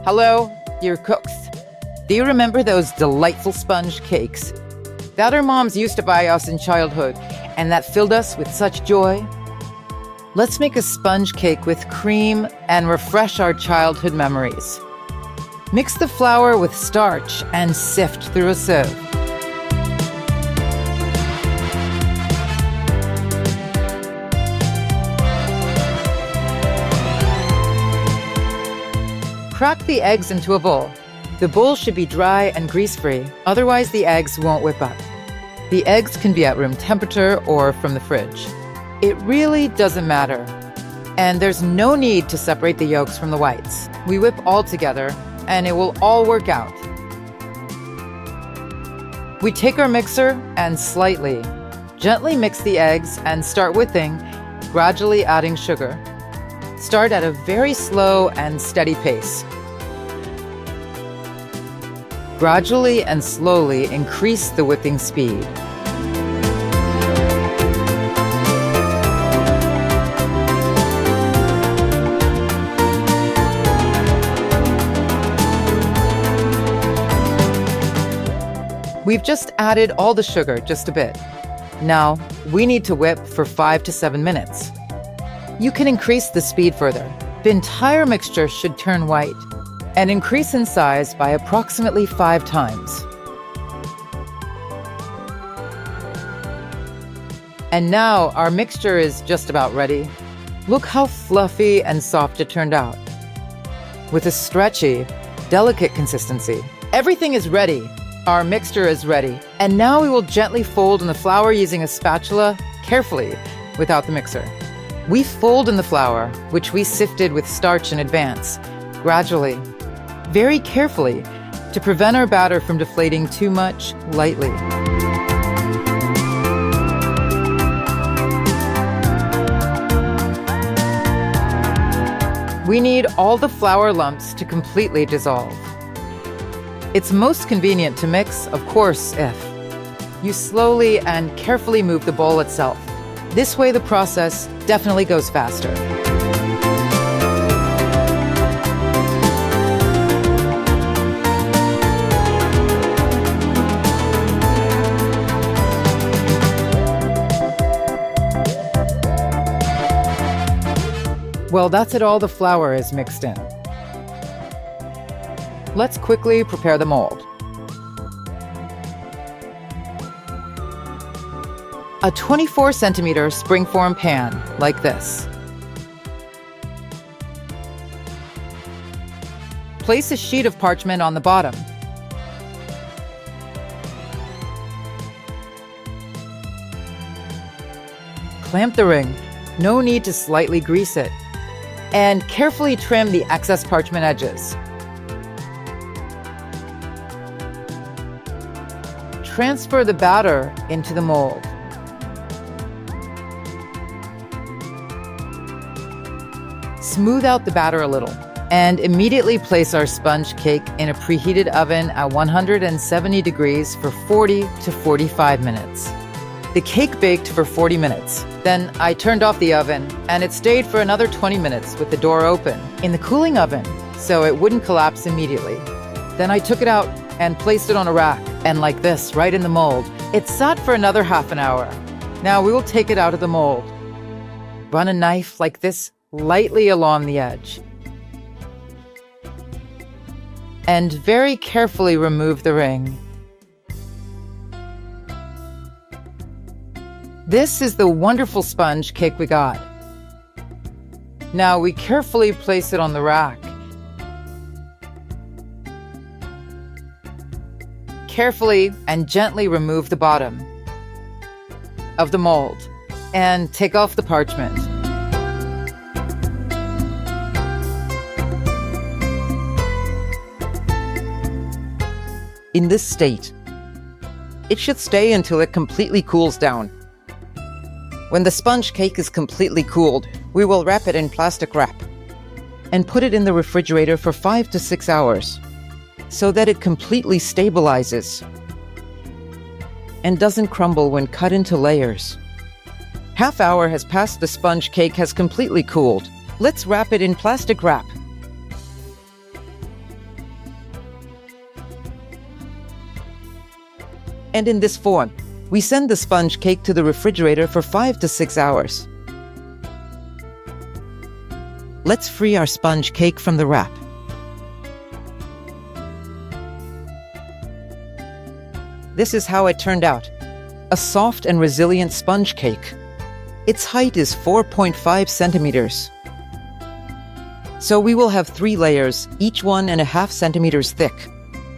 Hello, dear cooks. Do you remember those delightful sponge cakes that our moms used to buy us in childhood and that filled us with such joy? Let's make a sponge cake with cream and refresh our childhood memories. Mix the flour with starch and sift through a sieve. Crack the eggs into a bowl. The bowl should be dry and grease-free, otherwise the eggs won't whip up. The eggs can be at room temperature or from the fridge. It really doesn't matter. And there's no need to separate the yolks from the whites. We whip all together, and it will all work out. We take our mixer and gently mix the eggs and start whipping, gradually adding sugar. Start at a very slow and steady pace. Gradually and slowly increase the whipping speed. We've just added all the sugar just a bit. Now, we need to whip for 5 to 7 minutes. You can increase the speed further. The entire mixture should turn white and increase in size by approximately 5 times. And now our mixture is just about ready. Look how fluffy and soft it turned out, with a stretchy, delicate consistency. Everything is ready. Our mixture is ready. And now we will gently fold in the flour using a spatula, carefully, without the mixer. We fold in the flour, which we sifted with starch in advance, gradually, very carefully, to prevent our batter from deflating too much, lightly. We need all the flour lumps to completely dissolve. It's most convenient to mix, of course, if you slowly and carefully move the bowl itself. This way the process definitely goes faster. Well, that's it, all the flour is mixed in. Let's quickly prepare the mold. A 24 centimeter springform pan, like this. Place a sheet of parchment on the bottom. Clamp the ring, no need to slightly grease it, and carefully trim the excess parchment edges. Transfer the batter into the mold. Smooth out the batter a little, and immediately place our sponge cake in a preheated oven at 170 degrees for 40 to 45 minutes. The cake baked for 40 minutes. Then I turned off the oven, and it stayed for another 20 minutes with the door open in the cooling oven, so it wouldn't collapse immediately. Then I took it out and placed it on a rack, and like this, right in the mold. It sat for another half an hour. Now we will take it out of the mold. Run a knife like this lightly along the edge. And very carefully remove the ring. This is the wonderful sponge cake we got. Now we carefully place it on the rack. Carefully and gently remove the bottom of the mold and take off the parchment. In this state, it should stay until it completely cools down. When the sponge cake is completely cooled, we will wrap it in plastic wrap and put it in the refrigerator for 5 to 6 hours so that it completely stabilizes and doesn't crumble when cut into layers. Half hour has passed, the sponge cake has completely cooled. Let's wrap it in plastic wrap. And in this form, we send the sponge cake to the refrigerator for 5 to 6 hours. Let's free our sponge cake from the wrap. This is how it turned out. A soft and resilient sponge cake. Its height is 4.5 centimeters. So we will have 3 layers, each 1.5 centimeters thick.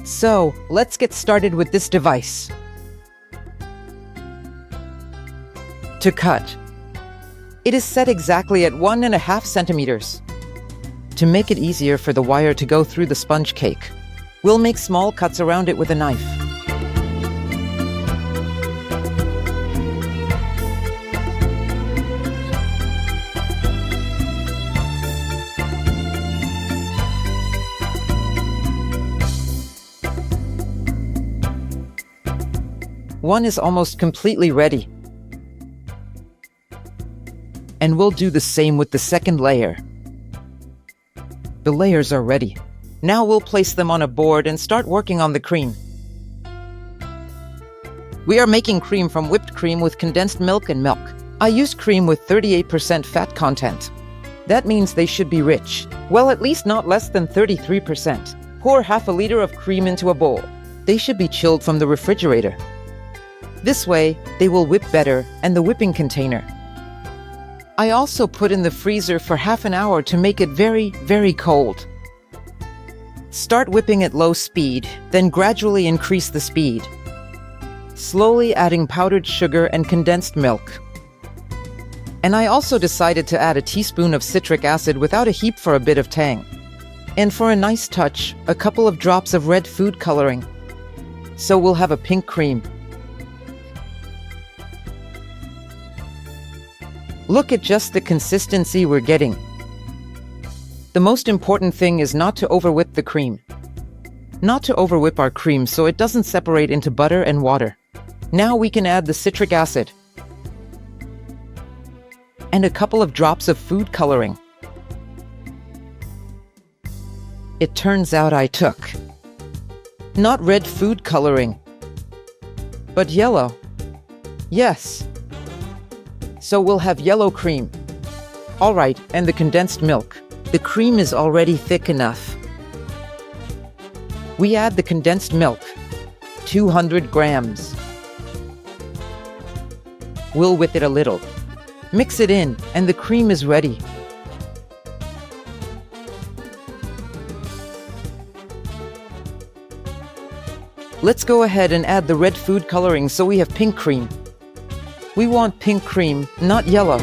So let's get started with this device. To cut. It is set exactly at 1.5 centimeters. To make it easier for the wire to go through the sponge cake, we'll make small cuts around it with a knife. One is almost completely ready. And we'll do the same with the second layer. The layers are ready. Now we'll place them on a board and start working on the cream. We are making cream from whipped cream with condensed milk and milk. I used cream with 38% fat content. That means they should be rich. Well, at least not less than 33%. Pour half a liter of cream into a bowl. They should be chilled from the refrigerator. This way, they will whip better and the whipping container. I also put in the freezer for half an hour to make it very, very cold. Start whipping at low speed, then gradually increase the speed. Slowly adding powdered sugar and condensed milk. And I also decided to add a teaspoon of citric acid without a heap for a bit of tang. And for a nice touch, a couple of drops of red food coloring. So we'll have a pink cream. Look at just the consistency we're getting. The most important thing is not to overwhip the cream. Not to overwhip our cream so it doesn't separate into butter and water. Now we can add the citric acid. And a couple of drops of food coloring. It turns out I took not red food coloring, but yellow. Yes. So we'll have yellow cream. All right, and the condensed milk. The cream is already thick enough. We add the condensed milk, 200 grams. We'll whip it a little. Mix it in, and the cream is ready. Let's go ahead and add the red food coloring so we have pink cream. We want pink cream, not yellow.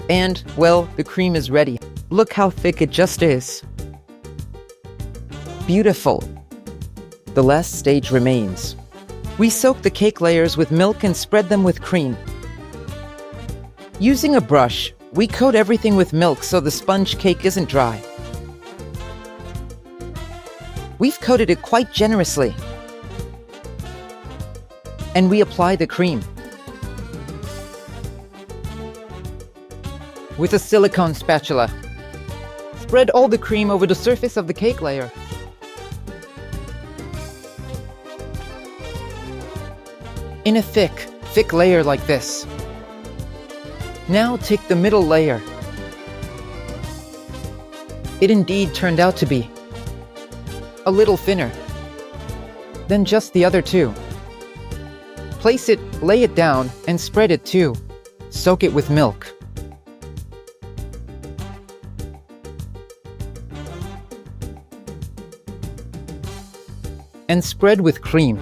And, well, the cream is ready. Look how thick it just is. Beautiful. The last stage remains. We soak the cake layers with milk and spread them with cream. Using a brush, we coat everything with milk so the sponge cake isn't dry. We've coated it quite generously. And we apply the cream. With a silicone spatula, spread all the cream over the surface of the cake layer. In a thick layer like this. Now take the middle layer. It indeed turned out to be a little thinner than just the other two. Place it, lay it down, and spread it too. Soak it with milk. And spread with cream.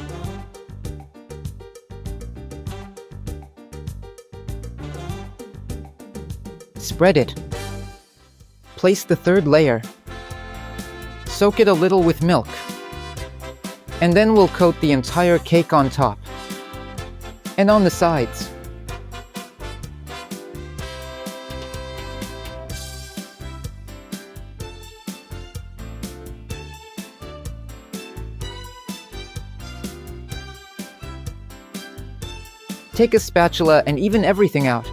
Spread it. Place the third layer. Soak it a little with milk. And then we'll coat the entire cake on top. And on the sides. take a spatula and even everything out.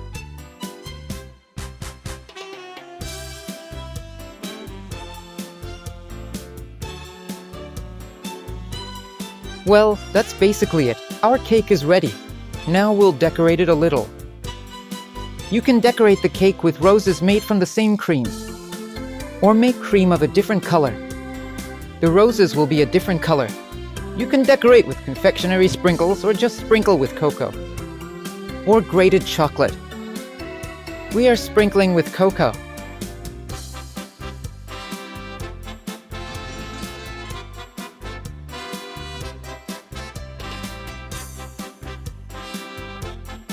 Well, that's basically it. Our cake is ready. Now we'll decorate it a little. You can decorate the cake with roses made from the same cream, or make cream of a different color. The roses will be a different color. You can decorate with confectionery sprinkles or just sprinkle with cocoa, or grated chocolate. We are sprinkling with cocoa.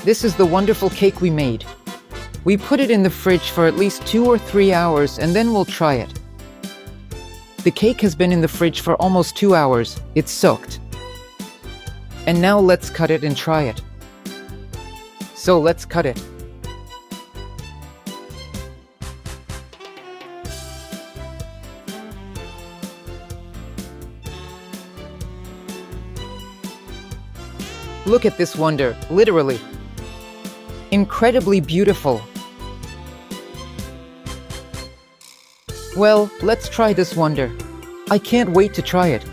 This is the wonderful cake we made. We put it in the fridge for at least 2 or 3 hours and then we'll try it. The cake has been in the fridge for almost 2 hours. It's soaked. And now let's cut it and try it. So let's cut it. Look at this wonder, literally. Incredibly beautiful. Well, let's try this wonder. I can't wait to try it.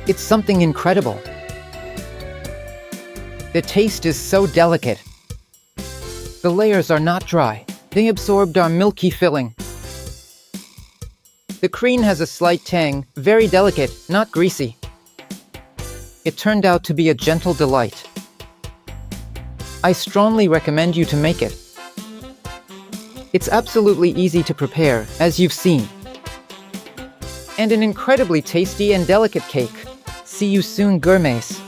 It's something incredible. The taste is so delicate. The layers are not dry. They absorbed our milky filling. The cream has a slight tang, very delicate, not greasy. It turned out to be a gentle delight. I strongly recommend you to make it. It's absolutely easy to prepare, as you've seen. And an incredibly tasty and delicate cake. See you soon, gourmets.